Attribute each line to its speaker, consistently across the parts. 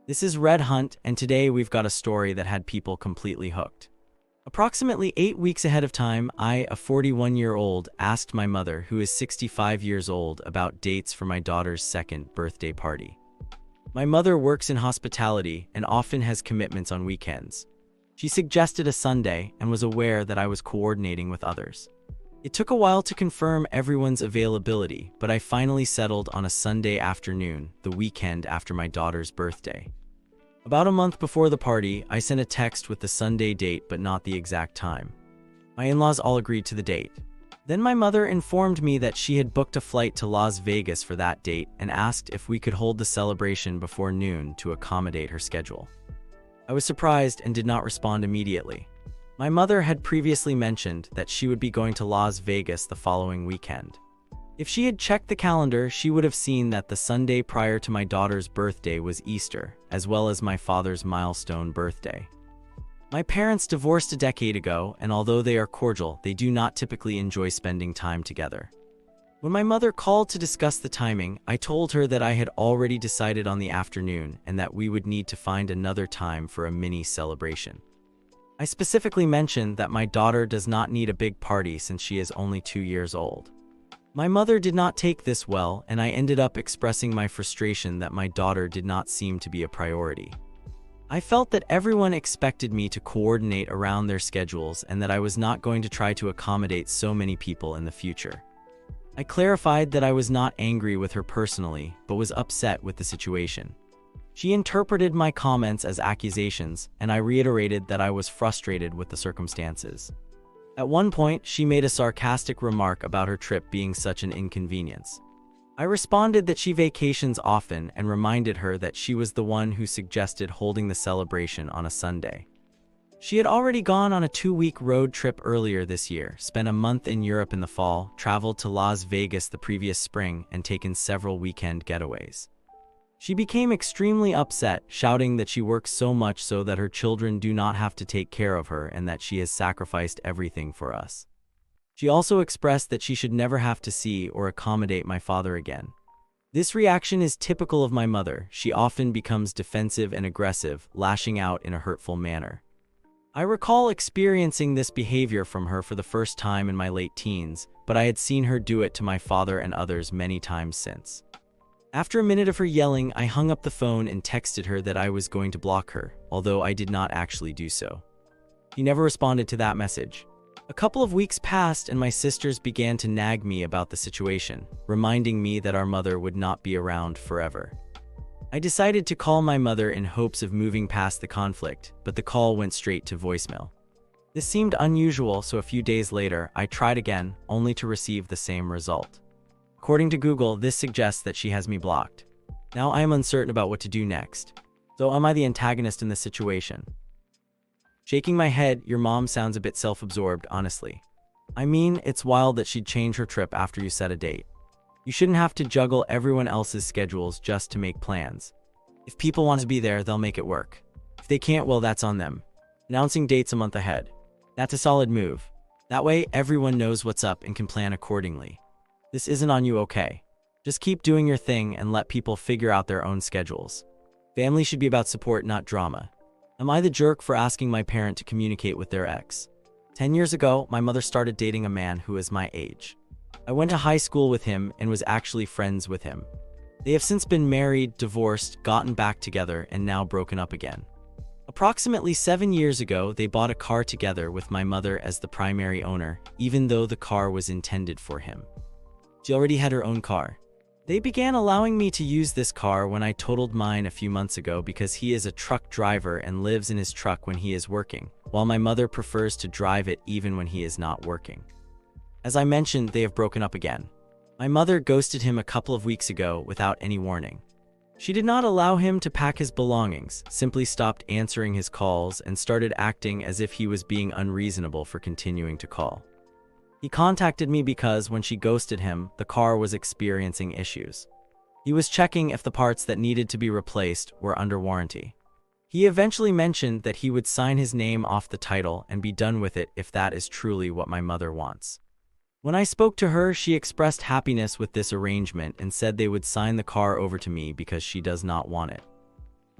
Speaker 1: This is Red Hunt, and today we've got a story that had people completely hooked. Approximately 8 weeks ahead of time, I, a 41-year-old, asked my mother, who is 65 years old, about dates for my daughter's second birthday party. My mother works in hospitality and often has commitments on weekends. She suggested a Sunday and was aware that I was coordinating with others. It took a while to confirm everyone's availability, but I finally settled on a Sunday afternoon, the weekend after my daughter's birthday. About a month before the party, I sent a text with the Sunday date but not the exact time. My in-laws all agreed to the date. Then my mother informed me that she had booked a flight to Las Vegas for that date and asked if we could hold the celebration before noon to accommodate her schedule. I was surprised and did not respond immediately. My mother had previously mentioned that she would be going to Las Vegas the following weekend. If she had checked the calendar, she would have seen that the Sunday prior to my daughter's birthday was Easter, as well as my father's milestone birthday. My parents divorced a decade ago, and although they are cordial, they do not typically enjoy spending time together. When my mother called to discuss the timing, I told her that I had already decided on the afternoon and that we would need to find another time for a mini celebration. I specifically mentioned that my daughter does not need a big party since she is only 2 years old. My mother did not take this well, and I ended up expressing my frustration that my daughter did not seem to be a priority. I felt that everyone expected me to coordinate around their schedules and that I was not going to try to accommodate so many people in the future. I clarified that I was not angry with her personally, but was upset with the situation. She interpreted my comments as accusations, and I reiterated that I was frustrated with the circumstances. At one point, she made a sarcastic remark about her trip being such an inconvenience. I responded that she vacations often and reminded her that she was the one who suggested holding the celebration on a Sunday. She had already gone on a 2-week road trip earlier this year, spent a month in Europe in the fall, traveled to Las Vegas the previous spring, and taken several weekend getaways. She became extremely upset, shouting that she works so much so that her children do not have to take care of her and that she has sacrificed everything for us. She also expressed that she should never have to see or accommodate my father again. This reaction is typical of my mother. She often becomes defensive and aggressive, lashing out in a hurtful manner. I recall experiencing this behavior from her for the first time in my late teens, but I had seen her do it to my father and others many times since. After a minute of her yelling, I hung up the phone and texted her that I was going to block her, although I did not actually do so. She never responded to that message. A couple of weeks passed and my sisters began to nag me about the situation, reminding me that our mother would not be around forever. I decided to call my mother in hopes of moving past the conflict, but the call went straight to voicemail. This seemed unusual, so a few days later, I tried again, only to receive the same result. According to Google, this suggests that she has me blocked. Now I am uncertain about what to do next. So am I the antagonist in this situation? Shaking my head, your mom sounds a bit self-absorbed, honestly. I mean, it's wild that she'd change her trip after you set a date. You shouldn't have to juggle everyone else's schedules just to make plans. If people want to be there, they'll make it work. If they can't, well, that's on them. Announcing dates a month ahead. That's a solid move. That way, everyone knows what's up and can plan accordingly. This isn't on you, okay? Just keep doing your thing and let people figure out their own schedules. Family should be about support, not drama. Am I the jerk for asking my parent to communicate with their ex? 10 years ago, my mother started dating a man who is my age. I went to high school with him and was actually friends with him. They have since been married, divorced, gotten back together, and now broken up again. Approximately 7 years ago, they bought a car together with my mother as the primary owner, even though the car was intended for him. She already had her own car. They began allowing me to use this car when I totaled mine a few months ago because he is a truck driver and lives in his truck when he is working, while my mother prefers to drive it even when he is not working. As I mentioned, they have broken up again. My mother ghosted him a couple of weeks ago without any warning. She did not allow him to pack his belongings, simply stopped answering his calls and started acting as if he was being unreasonable for continuing to call. He contacted me because when she ghosted him, the car was experiencing issues. He was checking if the parts that needed to be replaced were under warranty. He eventually mentioned that he would sign his name off the title and be done with it if that is truly what my mother wants. When I spoke to her, she expressed happiness with this arrangement and said they would sign the car over to me because she does not want it.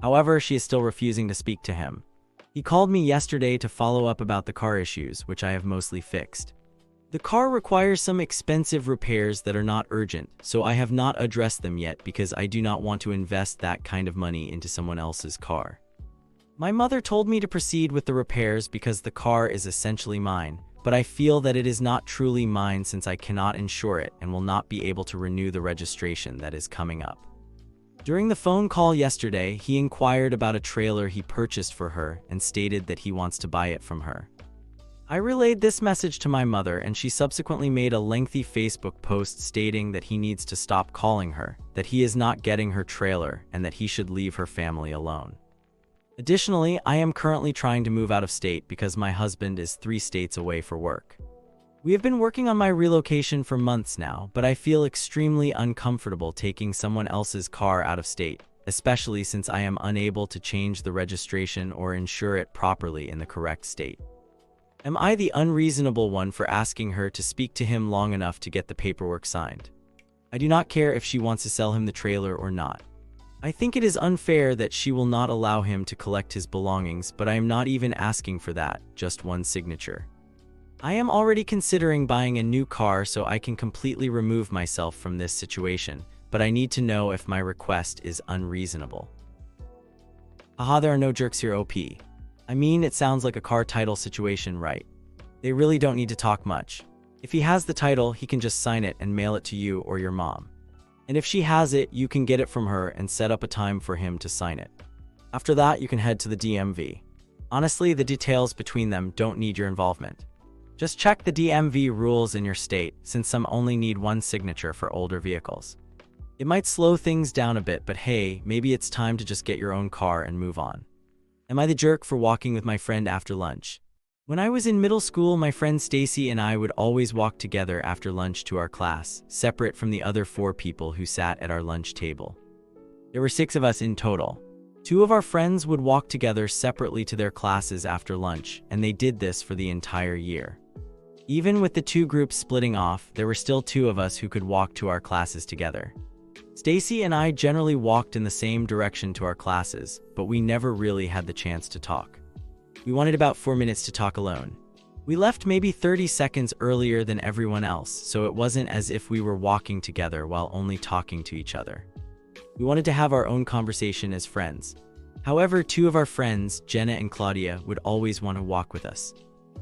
Speaker 1: However, she is still refusing to speak to him. He called me yesterday to follow up about the car issues, which I have mostly fixed. The car requires some expensive repairs that are not urgent, so I have not addressed them yet because I do not want to invest that kind of money into someone else's car. My mother told me to proceed with the repairs because the car is essentially mine, but I feel that it is not truly mine since I cannot insure it and will not be able to renew the registration that is coming up. During the phone call yesterday, he inquired about a trailer he purchased for her and stated that he wants to buy it from her. I relayed this message to my mother and she subsequently made a lengthy Facebook post stating that he needs to stop calling her, that he is not getting her trailer, and that he should leave her family alone. Additionally, I am currently trying to move out of state because my husband is 3 states away for work. We have been working on my relocation for months now, but I feel extremely uncomfortable taking someone else's car out of state, especially since I am unable to change the registration or insure it properly in the correct state. Am I the unreasonable one for asking her to speak to him long enough to get the paperwork signed? I do not care if she wants to sell him the trailer or not. I think it is unfair that she will not allow him to collect his belongings, but I am not even asking for that, just one signature. I am already considering buying a new car so I can completely remove myself from this situation, but I need to know if my request is unreasonable. Haha, there are no jerks here, OP. I mean, it sounds like a car title situation, right? They really don't need to talk much. If he has the title, he can just sign it and mail it to you or your mom. And if she has it, you can get it from her and set up a time for him to sign it. After that, you can head to the DMV. Honestly, the details between them don't need your involvement. Just check the DMV rules in your state, since some only need one signature for older vehicles. It might slow things down a bit, but hey, maybe it's time to just get your own car and move on. Am I the jerk for walking with my friend after lunch? When I was in middle school, my friend Stacy and I would always walk together after lunch to our class, separate from the other 4 people who sat at our lunch table. There were 6 of us in total. 2 of our friends would walk together separately to their classes after lunch, and they did this for the entire year. Even with the 2 groups splitting off, there were still 2 of us who could walk to our classes together. Stacy and I generally walked in the same direction to our classes, but we never really had the chance to talk. We wanted about 4 minutes to talk alone. We left maybe 30 seconds earlier than everyone else, so it wasn't as if we were walking together while only talking to each other. We wanted to have our own conversation as friends. However, 2 of our friends, Jenna and Claudia, would always want to walk with us.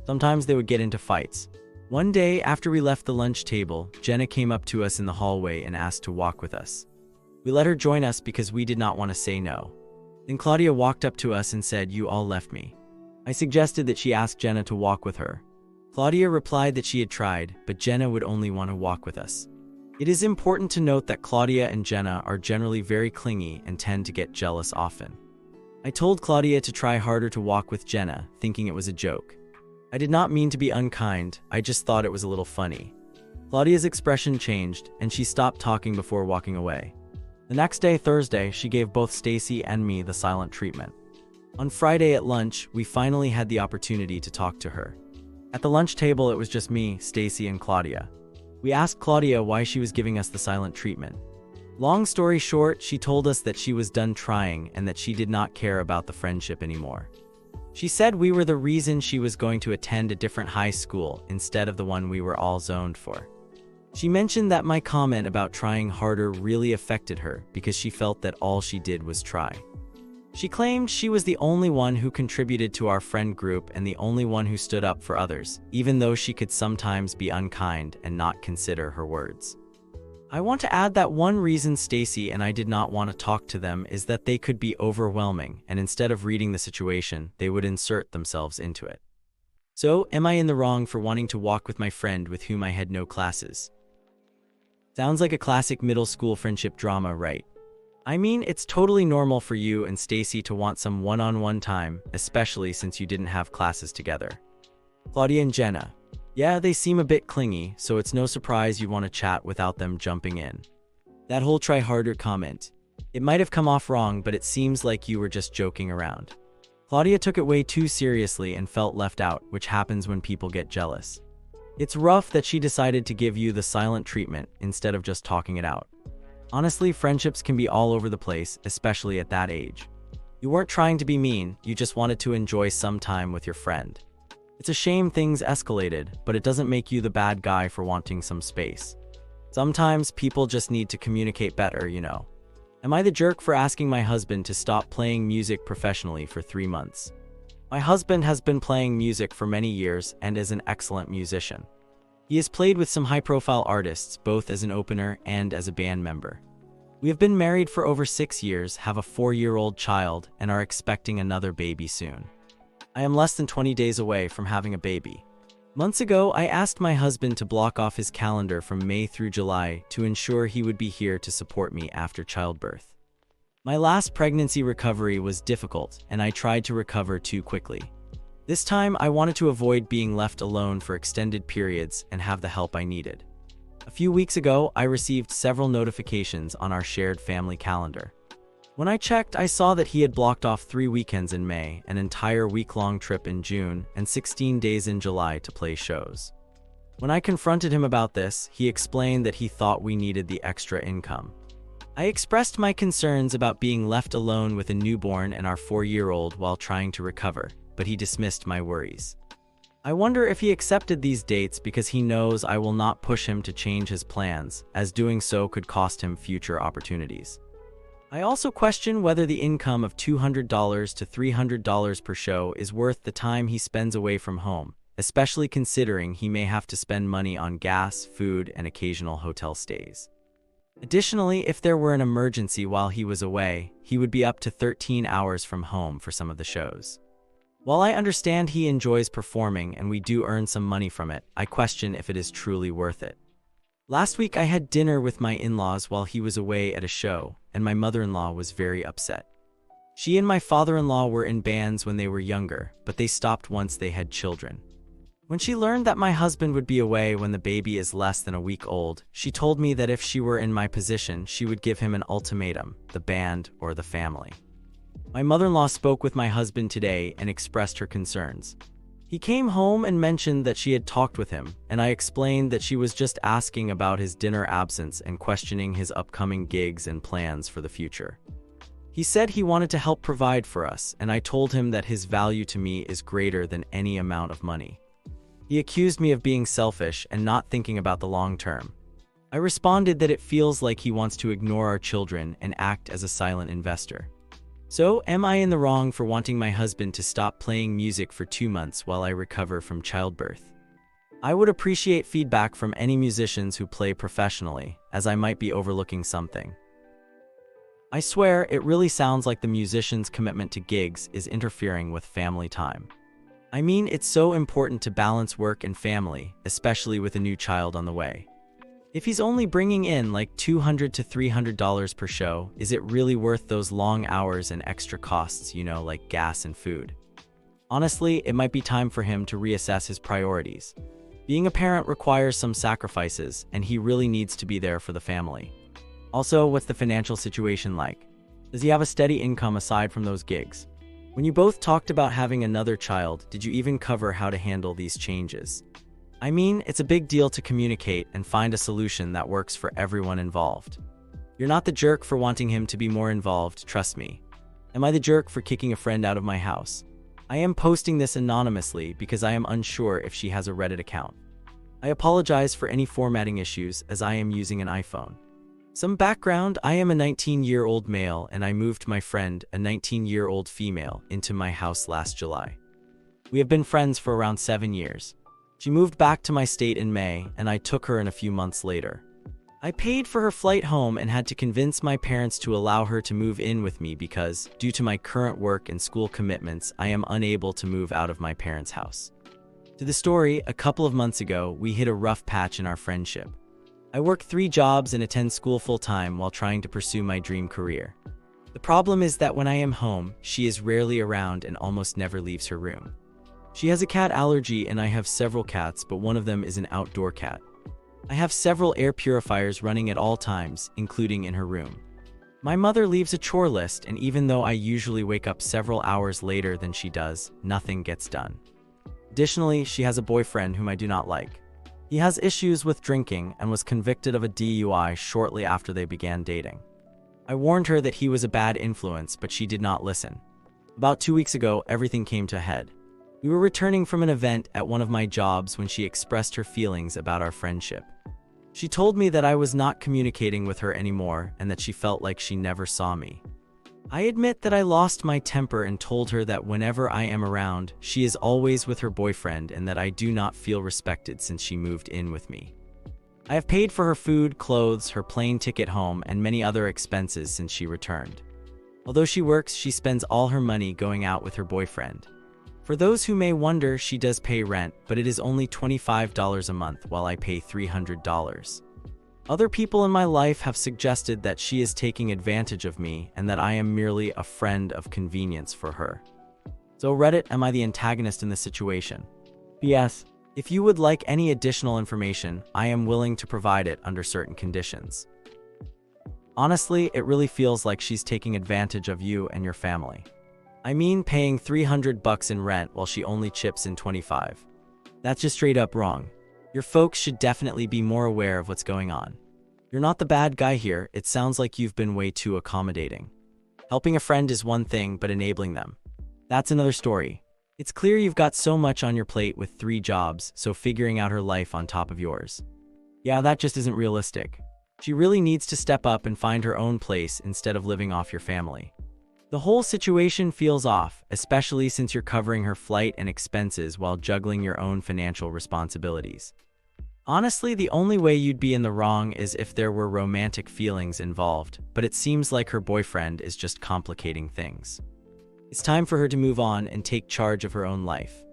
Speaker 1: Sometimes they would get into fights. One day, after we left the lunch table, Jenna came up to us in the hallway and asked to walk with us. We let her join us because we did not want to say no. Then Claudia walked up to us and said, "You all left me." I suggested that she ask Jenna to walk with her. Claudia replied that she had tried, but Jenna would only want to walk with us. It is important to note that Claudia and Jenna are generally very clingy and tend to get jealous often. I told Claudia to try harder to walk with Jenna, thinking it was a joke. I did not mean to be unkind, I just thought it was a little funny. Claudia's expression changed, and she stopped talking before walking away. The next day, Thursday, she gave both Stacy and me the silent treatment. On Friday at lunch, we finally had the opportunity to talk to her. At the lunch table, it was just me, Stacy, and Claudia. We asked Claudia why she was giving us the silent treatment. Long story short, she told us that she was done trying and that she did not care about the friendship anymore. She said we were the reason she was going to attend a different high school instead of the one we were all zoned for. She mentioned that my comment about trying harder really affected her because she felt that all she did was try. She claimed she was the only one who contributed to our friend group and the only one who stood up for others, even though she could sometimes be unkind and not consider her words. I want to add that one reason Stacy and I did not want to talk to them is that they could be overwhelming, and instead of reading the situation, they would insert themselves into it. So, am I in the wrong for wanting to walk with my friend with whom I had no classes? Sounds like a classic middle school friendship drama, right? I mean, it's totally normal for you and Stacy to want some one-on-one time, especially since you didn't have classes together. Claudia and Jenna. Yeah, they seem a bit clingy, so it's no surprise you want to chat without them jumping in. That whole try harder comment. It might have come off wrong, but it seems like you were just joking around. Claudia took it way too seriously and felt left out, which happens when people get jealous. It's rough that she decided to give you the silent treatment instead of just talking it out. Honestly, friendships can be all over the place, especially at that age. You weren't trying to be mean, you just wanted to enjoy some time with your friend. It's a shame things escalated, but it doesn't make you the bad guy for wanting some space. Sometimes people just need to communicate better, you know. Am I the jerk for asking my husband to stop playing music professionally for 3 months? My husband has been playing music for many years and is an excellent musician. He has played with some high-profile artists, both as an opener and as a band member. We have been married for over 6 years, have a 4-year-old child, and are expecting another baby soon. I am less than 20 days away from having a baby. Months ago, I asked my husband to block off his calendar from May through July to ensure he would be here to support me after childbirth. My last pregnancy recovery was difficult, and I tried to recover too quickly. This time, I wanted to avoid being left alone for extended periods and have the help I needed. A few weeks ago, I received several notifications on our shared family calendar. When I checked, I saw that he had blocked off 3 weekends in May, an entire week-long trip in June, and 16 days in July to play shows. When I confronted him about this, he explained that he thought we needed the extra income. I expressed my concerns about being left alone with a newborn and our 4-year-old while trying to recover, but he dismissed my worries. I wonder if he accepted these dates because he knows I will not push him to change his plans, as doing so could cost him future opportunities. I also question whether the income of $200 to $300 per show is worth the time he spends away from home, especially considering he may have to spend money on gas, food, and occasional hotel stays. Additionally, if there were an emergency while he was away, he would be up to 13 hours from home for some of the shows. While I understand he enjoys performing and we do earn some money from it, I question if it is truly worth it. Last week I had dinner with my in-laws while he was away at a show, and my mother-in-law was very upset. She and my father-in-law were in bands when they were younger, but they stopped once they had children. When she learned that my husband would be away when the baby is less than a week old, she told me that if she were in my position, she would give him an ultimatum, the band or the family. My mother-in-law spoke with my husband today and expressed her concerns. He came home and mentioned that she had talked with him, and I explained that she was just asking about his dinner absence and questioning his upcoming gigs and plans for the future. He said he wanted to help provide for us, and I told him that his value to me is greater than any amount of money. He accused me of being selfish and not thinking about the long term. I responded that it feels like he wants to ignore our children and act as a silent investor. So, am I in the wrong for wanting my husband to stop playing music for 2 months while I recover from childbirth? I would appreciate feedback from any musicians who play professionally, as I might be overlooking something. I swear, it really sounds like the musician's commitment to gigs is interfering with family time. I mean, it's so important to balance work and family, especially with a new child on the way. If he's only bringing in like $200 to $300 per show, is it really worth those long hours and extra costs, like gas and food? Honestly, it might be time for him to reassess his priorities. Being a parent requires some sacrifices, and he really needs to be there for the family. Also, what's the financial situation like? Does he have a steady income aside from those gigs? When you both talked about having another child, did you even cover how to handle these changes? I mean, it's a big deal to communicate and find a solution that works for everyone involved. You're not the jerk for wanting him to be more involved, trust me. Am I the jerk for kicking a friend out of my house? I am posting this anonymously because I am unsure if she has a Reddit account. I apologize for any formatting issues as I am using an iPhone. Some background: I am a 19-year-old male and I moved my friend, a 19-year-old female, into my house last July. We have been friends for around 7 years. She moved back to my state in May, and I took her in a few months later. I paid for her flight home and had to convince my parents to allow her to move in with me because, due to my current work and school commitments, I am unable to move out of my parents' house. To the story, a couple of months ago, we hit a rough patch in our friendship. I work 3 jobs and attend school full-time while trying to pursue my dream career. The problem is that when I am home, she is rarely around and almost never leaves her room. She has a cat allergy and I have several cats, but one of them is an outdoor cat. I have several air purifiers running at all times, including in her room. My mother leaves a chore list, and even though I usually wake up several hours later than she does, nothing gets done. Additionally, she has a boyfriend whom I do not like. He has issues with drinking and was convicted of a DUI shortly after they began dating. I warned her that he was a bad influence, but she did not listen. About 2 weeks ago, everything came to a head. We were returning from an event at one of my jobs when she expressed her feelings about our friendship. She told me that I was not communicating with her anymore and that she felt like she never saw me. I admit that I lost my temper and told her that whenever I am around, she is always with her boyfriend and that I do not feel respected since she moved in with me. I have paid for her food, clothes, her plane ticket home, and many other expenses since she returned. Although she works, she spends all her money going out with her boyfriend. For those who may wonder, she does pay rent, but it is only $25 a month while I pay $300. Other people in my life have suggested that she is taking advantage of me and that I am merely a friend of convenience for her. So Reddit, am I the antagonist in this situation? P.S. If you would like any additional information, I am willing to provide it under certain conditions. Honestly, it really feels like she's taking advantage of you and your family. I mean, paying $300 in rent while she only chips in $25. That's just straight up wrong. Your folks should definitely be more aware of what's going on. You're not the bad guy here. It sounds like you've been way too accommodating. Helping a friend is one thing, but enabling them, that's another story. It's clear you've got so much on your plate with 3 jobs, so figuring out her life on top of yours. Yeah, that just isn't realistic. She really needs to step up and find her own place instead of living off your family. The whole situation feels off, especially since you're covering her flight and expenses while juggling your own financial responsibilities. Honestly, the only way you'd be in the wrong is if there were romantic feelings involved, but it seems like her boyfriend is just complicating things. It's time for her to move on and take charge of her own life.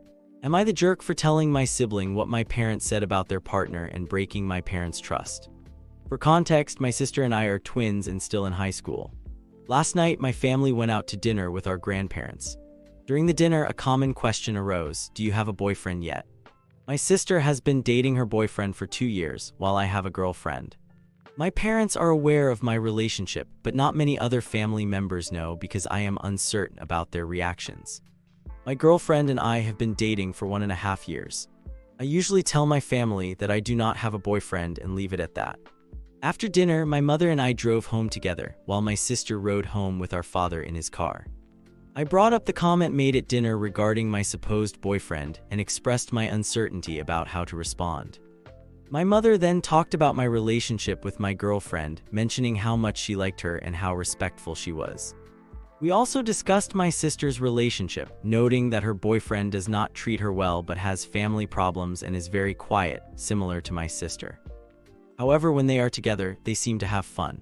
Speaker 1: Am I the jerk for telling my sibling what my parents said about their partner and breaking my parents' trust? For context, my sister and I are twins and still in high school. Last night, my family went out to dinner with our grandparents. During the dinner, a common question arose: do you have a boyfriend yet? My sister has been dating her boyfriend for 2 years, while I have a girlfriend. My parents are aware of my relationship, but not many other family members know because I am uncertain about their reactions. My girlfriend and I have been dating for 1.5 years. I usually tell my family that I do not have a boyfriend and leave it at that. After dinner, my mother and I drove home together, while my sister rode home with our father in his car. I brought up the comment made at dinner regarding my supposed boyfriend and expressed my uncertainty about how to respond. My mother then talked about my relationship with my girlfriend, mentioning how much she liked her and how respectful she was. We also discussed my sister's relationship, noting that her boyfriend does not treat her well but has family problems and is very quiet, similar to my sister. However, when they are together, they seem to have fun.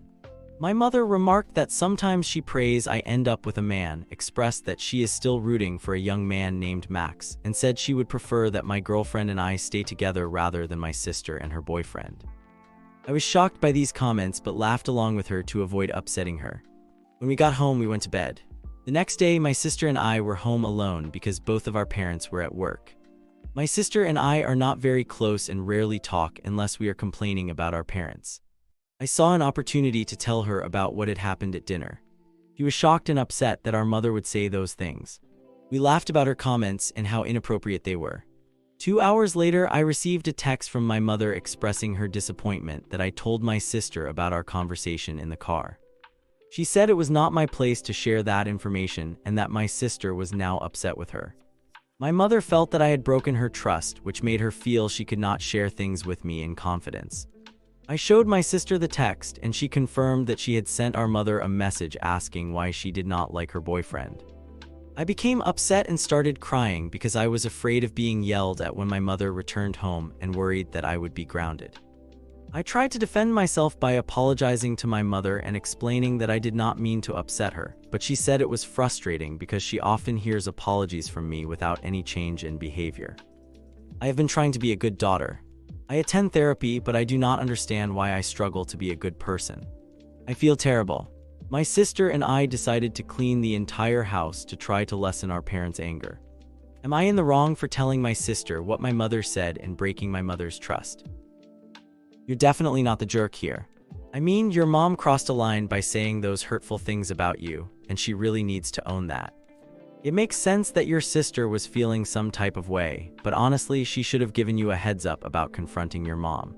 Speaker 1: My mother remarked that sometimes she prays I end up with a man, expressed that she is still rooting for a young man named Max, and said she would prefer that my girlfriend and I stay together rather than my sister and her boyfriend. I was shocked by these comments but laughed along with her to avoid upsetting her. When we got home, we went to bed. The next day, my sister and I were home alone because both of our parents were at work. My sister and I are not very close and rarely talk unless we are complaining about our parents. I saw an opportunity to tell her about what had happened at dinner. She was shocked and upset that our mother would say those things. We laughed about her comments and how inappropriate they were. 2 hours later, I received a text from my mother expressing her disappointment that I told my sister about our conversation in the car. She said it was not my place to share that information and that my sister was now upset with her. My mother felt that I had broken her trust, which made her feel she could not share things with me in confidence. I showed my sister the text, and she confirmed that she had sent our mother a message asking why she did not like her boyfriend. I became upset and started crying because I was afraid of being yelled at when my mother returned home and worried that I would be grounded. I tried to defend myself by apologizing to my mother and explaining that I did not mean to upset her, but she said it was frustrating because she often hears apologies from me without any change in behavior. I have been trying to be a good daughter. I attend therapy, but I do not understand why I struggle to be a good person. I feel terrible. My sister and I decided to clean the entire house to try to lessen our parents' anger. Am I in the wrong for telling my sister what my mother said and breaking my mother's trust? You're definitely not the jerk here. I mean, your mom crossed a line by saying those hurtful things about you, and she really needs to own that. It makes sense that your sister was feeling some type of way, but honestly, she should have given you a heads up about confronting your mom.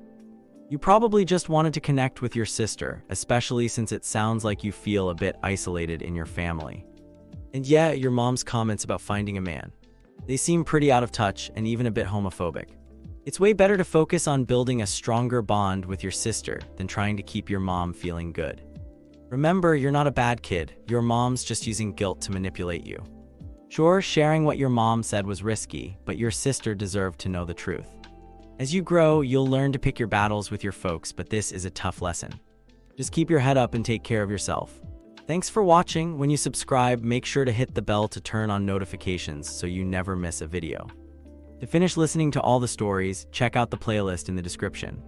Speaker 1: You probably just wanted to connect with your sister, especially since it sounds like you feel a bit isolated in your family. And yeah, your mom's comments about finding a man. They seem pretty out of touch and even a bit homophobic. It's way better to focus on building a stronger bond with your sister than trying to keep your mom feeling good. Remember, you're not a bad kid. Your mom's just using guilt to manipulate you. Sure, sharing what your mom said was risky, but your sister deserved to know the truth. As you grow, you'll learn to pick your battles with your folks, but this is a tough lesson. Just keep your head up and take care of yourself. Thanks for watching. When you subscribe, make sure to hit the bell to turn on notifications so you never miss a video. To finish listening to all the stories, check out the playlist in the description.